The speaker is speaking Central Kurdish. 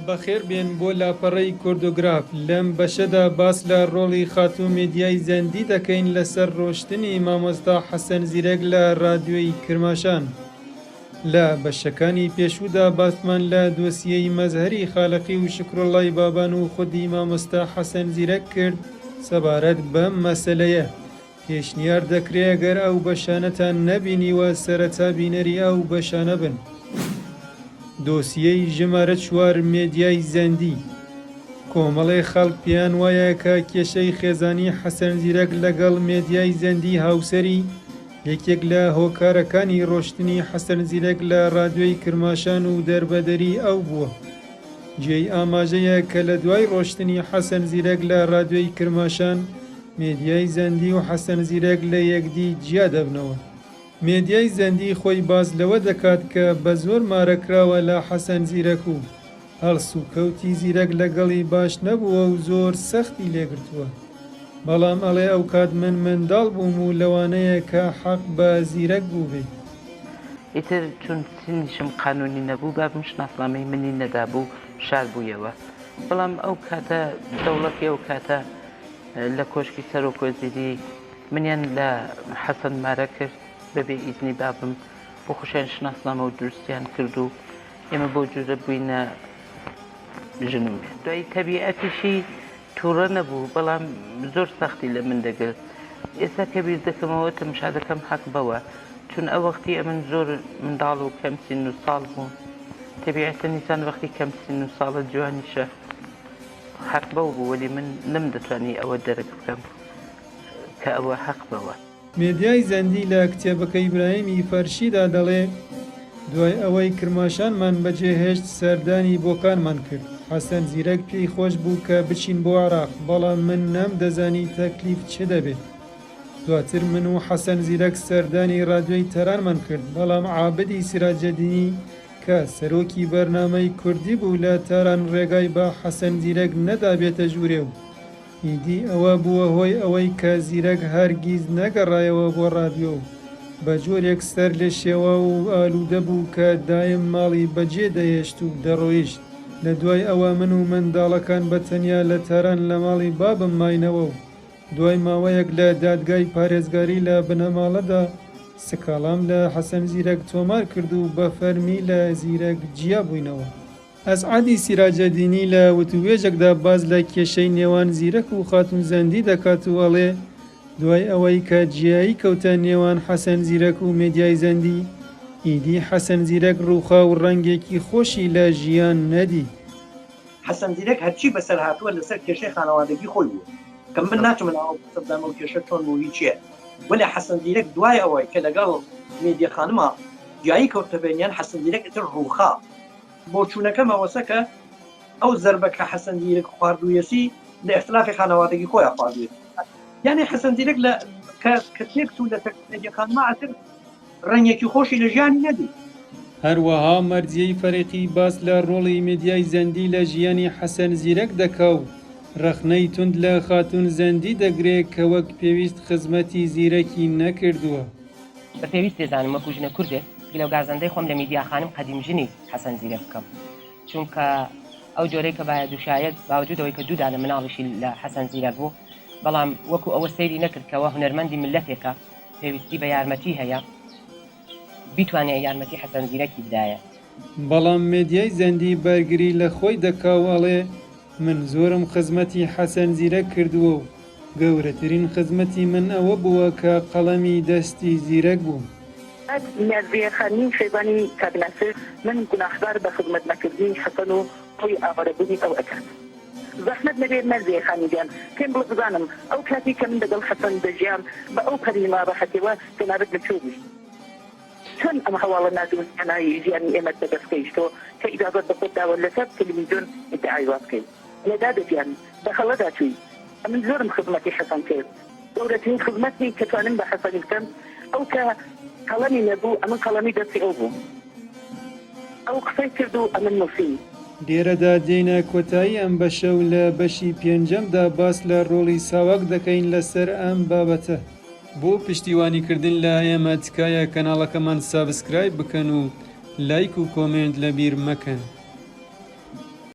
بەخێر بێن بۆ لاپەڕەی کۆردۆگراف. لەم بەشەدا باس لە ڕۆڵی خاتوو مێدیای زەندی دەکەین لەسەر ڕۆشتنی مامۆستا حەسەن زیرەک لە رادیۆی کرماشان. لە بەشەکانی پێشوودا باسمان لە دۆسیەی مەزهەری خالقی و شکرۆڵای بابان و خودی مامۆستا حەسەن زیرەک کرد سەبارەت بەم مەسەلەیە. پێشنیار دەکرێ گەر ئەو بەشانەتان نەبینیوە سەرەتا بینەری ئەو بەشانە بن. دۆسیەی ژمارە 4 مێدیای زەندی. کۆمەڵی خەڵک پێیان وایە کە کێشەی خێزانی حەسەن زیرەک لەگەڵ مێدیای زەندی هاوسەری یەکێک لە هۆکارەکانی ڕۆشتنی حەسەن زیرەک لە رادیۆی کرماشان و دەربەدەری ئەو بووە. جێی ئاماژەیە کە لە دوای ڕۆشتنی حەسەن زیرەک لە رادیۆی کرماشان مێدیای زەندی و حەسەن زیرەک لە یەکدی جیا دەبنەوە. مێدیای زەندی خۆی باز لەوە دەکات کە بە زۆر مارەکراوە لە حەسەن زیرەک و هەڵس و کەوتی زیرەک لەگەڵی باش نەبووە و زۆر سەختی لێگرتووە. بەڵام ئەڵێ ئەو کات من منداڵ بووم و لەوانەیە کە حەق بە زیرەک بوو بێ. ئیتر چون سنیشم قانونی نەبوو بابم شناسنامەی منی نەدابوو شار بوویەوە. بەڵام ئەو کاتە دەوڵەتی ئەو کاتە لە کۆشکی سەرۆکوەزیری منیان لە حەسەن مارە کرد بەبێ ئیزنی بابم بۆ خوشیان شناسنامە و دروستیان کرد و ئێمە بۆ جورە بووینە ژنم. دوای تەبیعەتیشی تووڕە نەبوو بەڵام زۆر سەختی لە من دەگرت. ئێستا کە بیر دەکەمەوە تەماشا دەکەم حەق بەوە چون ئەو وەختی ئەمن زۆر منداڵ و کەم سن و ساڵ بوو. تەبیعەتەن نیسان وەختی کەم سن و ساڵە جوانیشە حەق بەو بوو وەلی من نەم دەتوانی ئەوە دەرک بکەم کە ئەوە حەق بەوە. مێدیای زەندی لە کتێبەکەی ئیبراهیمی فەرشیدا دەڵێ دوای ئەوەی کرماشانمان بەجێهێشت سەردانی بۆکانمان کرد. حەسەن زیرەک پێی خۆش بوو کە بچین بۆ عێراق بەڵام من نەمدەزانی تەکلیف چ دەبێت. دواتر من و حەسەن زیرەک سەردانی رادیۆی تەرانمان کرد بەڵام عابدی سیراجەدینی کە سەرۆکی بەرنامەی کوردی بوو لە تاران ڕێگای بە حەسەن زیرەک نەدابێتە ژوورێ و ئیدی ئەوە بووە هۆی ئەوەی کە زیرەک هەرگیز نەگەڕایەوە بۆ رادیۆ بە جۆرێک سەر لێ شێوە و ئالوودە بوو کە دایم ماڵی بەجێ دەهێشت و دەڕۆیشت. لە دوای ئەوە من و منداڵەکان بەتەنیا لە تاران لە ماڵی بابم ماینەوە و دوای ماوەیەک لە دادگای پارێزگاری لە بنەماڵەدا سکاڵام لە حەسەن زیرەک تۆمار کرد و بە فەرمی لە زیرەک جیا بووینەوە. ئەسعادی سیراجەدینی لە وتوێژێکدا باز لە کێشەی نێوان زیرەک و خاتون زەندی دەکات و ئەڵێ دوای ئەوەی کە جیایی کەوتە نێوان حەسەن زیرەک و مێدیای زەندی ئیدی حەسەن زیرەک ڕووخا و ڕەنگێکی خۆشی لە ژیان نەدی. حەسەن زیرەک هەرچی بەسەر هاتووە لەسەر کێشەی خانەوادەگی خۆی بوو کە من ناچم ئەو سەردامە و کێشە چۆن بوو هیچیە. ولی حەسەن زیرەک دوای ئەوەی کە لەگەڵ مێدیە خانمە جیایی کەوتە بینیان حەسەن زیرەک ئیتر ڕووخا بۆ چوونەکەم ئەوەسە کە ئەو زەربە کە حەسەن زیرەک خواردوویەسی لە ئختلافی خانەوادەگی خۆیان خواردووێت. یعنی حەسەن زیرەک لە کە تێک چوو لە مێدیە خانمە ئەتر ڕەنگێکی خۆشی لە ژیانی نەدی. هەروەها مەرجیەی فەرێقی باس لە ڕۆڵی مێدیای زەندی لە ژیانی حەسەن زیرەک دەکا و ڕەخنەی تند لە خاتون زەندی دەگرێت کە وەک پێویست خزمەتی زیرەکی نەکردووە. بە پێویست دەزانم وەکو ژنە کوردێک لەو گازەندەی خۆم لە میدیا خانم قەدیم ژنی حەسەن زیرەک بکەم چونکە ئەو جۆرەی کە باید دووشایەت باوجودەوەی کە دوودانە مناڵیشی لە حەسەن زیرەک بوو بەڵام وەکو ئەوە سەیری نەکردکەوە هونەرمەندی ملەتێکە پێویستی بە یارمەتی هەیە بیتوانێت یارمەتی حەسەن زیرەکی بدایە. بەڵام مێدیای زەندی بەرگری لە خۆی دەکاوەڵێ من زۆرم خزمەتی حەسەن زیرەک کردووە و گەورەترین خزمەتی من ئەوە بووە کە قەڵەمی دەستی زیرەک بوو. مێدیە خانمی شەیبانی کابناسر من گوناحبار بە خزمەت نەکردنی حەسەن و خۆی ئاوارەبوونی ئەو ئەکات. زەحمەت نەبێت مەرجێ خانیدیان پێم بڵ بزانم ئەو کاتی کە من لەگەڵ حەسەن دەژیام بە ئەو پەریما ڕەحەتیەوە تەنابەت لە چۆ بووی چۆن ئەم هەواڵە نادوستکەنایی ژیانی ئێمە دەدەستکەیشتۆ کە ئیجازەت بە خۆت داوە لەسەر تەلەڤیزیۆن ئیدعای وا بکەیت لەدا دەگیان بە خەڵەدا چووی من زۆرم خزمەتی حەسەن کرد گەورەترین خزمەتی کە توانم بە حەسەنی بکەم ئەو کە قەڵەمی نەبوو ئەمن قەڵەمی دەستی ئەو بوو ئەو قسەی کرد و ئەمن نووسی. لێرەدا دێنە کۆتایی ئەم بەشە و لە بەشی پێنجەمدا باس لە ڕۆڵی ساواک دەکەین لەسەر ئەم بابەتە. بۆ پشتیوانیکردن لە ئێمە تکایە کەناڵەکەمان سابسکرایب بکەن و لایک و کۆمنت لەبیر مەکەن.